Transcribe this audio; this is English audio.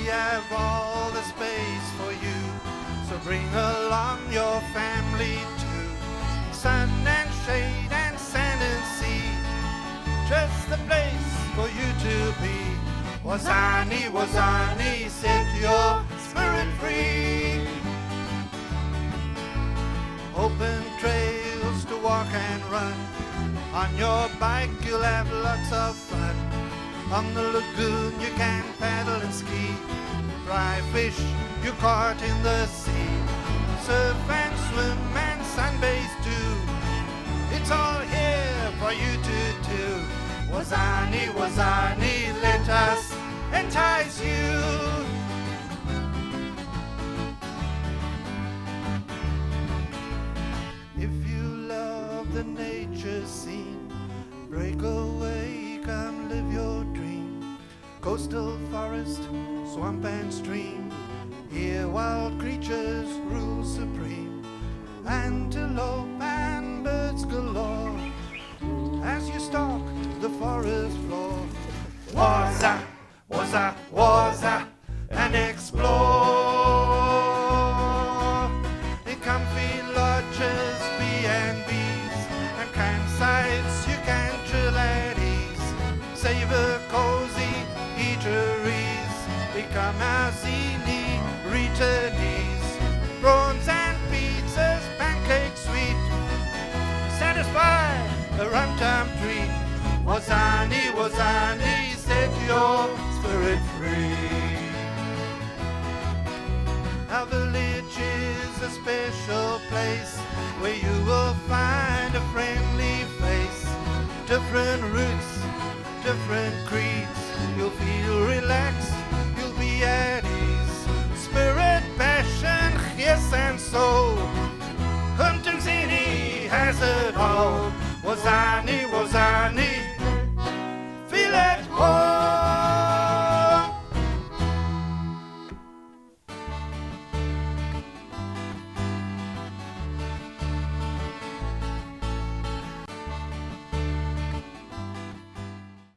have all the space for you, so bring along your family too. Sun and shade and sand and sea, just the place for you to be. Wozani, Wozani, set your spirit free. Open trails to walk and run. On your bike you'll have lots of fun. On the lagoon you can paddle and ski. Dry fish you caught in the sea. Surf and swim and sunbathe too. It's all here for you to do. Wozani, Wozani, let us entice you. If you love the nature scene, break away, come live your dream. Coastal forest, swamp and stream, here wild creatures rule supreme. Antelope and birds galore, as you stalk the forest floor. Waza, waza, waza, and explore. In comfy lodges, B&Bs, and campsites you can chill at ease. Savor cozy eateries, become our zini returnees. Prawns and pizzas, pancakes sweet, satisfy a rum-tum treat. Wozani, Wozani, set your spirit free. Our village is a special place where you will find a friendly face. Different roots, different creeds, you'll feel relaxed, you'll be at ease. Spirit, passion, yes and soul, Mtunzini has it all. Wozani,